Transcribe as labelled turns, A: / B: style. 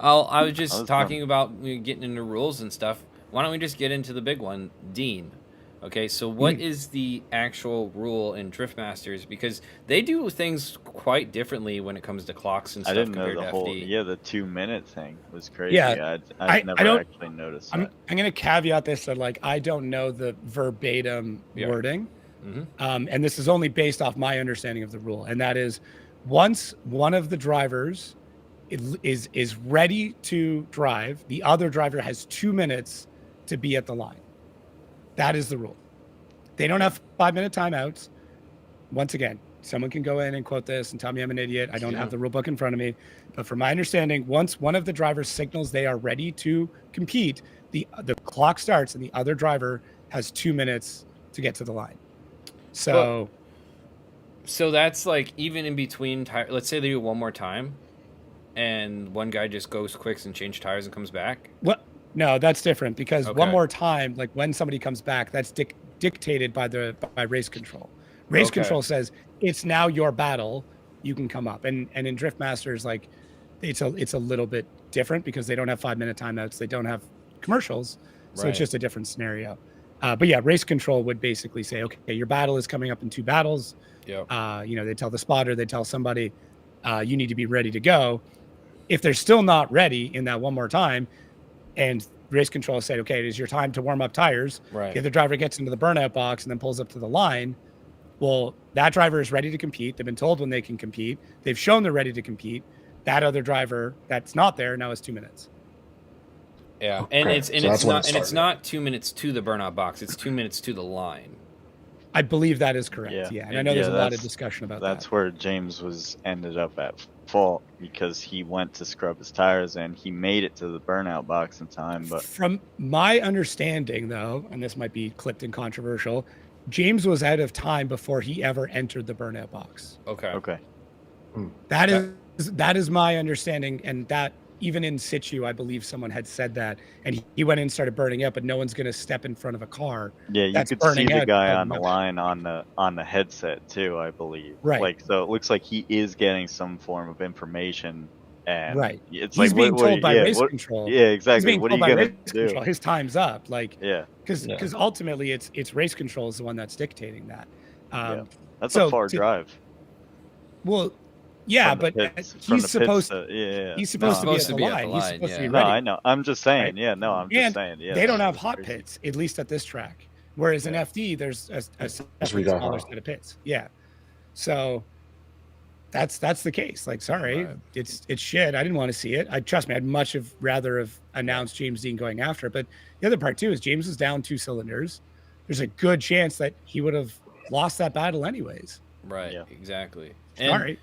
A: I was
B: That
A: just
B: was
A: talking
B: fun.
A: about getting into rules and stuff. Why don't we just get into the big one, Deane? Okay, so what
C: Mm.
A: is the actual rule in Drift Masters? Because they do things quite differently when it comes to clocks and
B: I
A: stuff
B: didn't know
A: compared
B: the
A: to
B: whole,
A: FD.
B: yeah, the 2 minute thing was
C: Yeah,
B: crazy. I'd
C: I
B: never
C: don't.
B: actually noticed
C: I'm
B: that.
C: I'm gonna caveat this that like I don't know the verbatim
A: Yeah.
C: wording,
A: Mm-hmm.
C: and this is only based off my understanding of the rule, and that is once one of the drivers is ready to drive, the other driver has 2 minutes to be at the line. That is the rule. They don't have 5 minute timeouts. Once again, someone can go in and quote this and tell me I'm an idiot. I don't have the rule book in front of me. But from my understanding, once one of the drivers signals they are ready to compete, the clock starts and the other driver has 2 minutes to get to the line. So,
A: So that's like even in between tire. Let's say they do it one more time, and one guy just goes quicks and change tires and comes back.
C: what? No, that's different because one
A: Okay.
C: more time, like when somebody comes back, that's dictated by race control. Race
A: Okay.
C: control says it's now your battle. You can come up, and in Drift Masters, like it's a little bit different because they don't have 5 minute timeouts. They don't have commercials, so it's
A: Right.
C: just a different scenario. But yeah, race control would basically say, okay, your battle is coming up in 2 battles.
A: Yep.
C: They tell the spotter, they tell somebody, you need to be ready to go. If they're still not ready in that one more time, and race control said, okay, it is your time to warm up tires.
A: Right.
C: The other driver gets into the burnout box and then pulls up to the line. Well, that driver is ready to compete. They've been told when they can compete. They've shown they're ready to compete. That other driver that's not there now has 2 minutes.
A: Yeah,
D: Okay,
A: and
D: so that's when it
A: it's
D: started.
A: not 2 minutes to the burnout box. It's 2 minutes to the line.
C: I believe that is correct. Yeah. And I know there's a lot of discussion about that.
B: That's where James ended up at fault because he went to scrub his tires and he made it to the burnout box in time. But
C: from my understanding, though, and this might be clipped and controversial, James was out of time before he ever entered the burnout box.
A: Okay.
C: That is my understanding, and that even in situ, I believe someone had said that, and he went in and started burning up, but no one's going to step in front of a car.
B: yeah, you
C: that's
B: could see
C: burning
B: the
C: out.
B: guy on the line on the headset too, I believe.
C: Right.
B: Like, so it looks like he is getting some form of information, and
C: right.
B: it's
C: He's
B: like
C: being told by race control.
B: Yeah, exactly.
C: He's being
B: What are
C: told
B: you
C: by
B: gonna
C: race
B: do?
C: control. His time's up. Like,
B: Yeah,
C: because ultimately it's race control is the one that's dictating that.
B: That's a far drive.
C: Well, yeah, but he's supposed to be at the line. He's supposed to be ready.
B: No, I know. I'm just saying. Right? Yeah, no, I'm just saying. Yeah,
C: they don't have hot pits, at least at this track. Whereas in FD, there's a smaller set of pits. Yeah, so that's the case. Like, sorry, it's shit. I didn't want to see it. Trust me, I'd much have rather have announced James Deane going after it. But the other part too is James is down 2 cylinders. There's a good chance that he would have lost that battle anyways.
A: Right. Yeah. Exactly.
C: Sorry.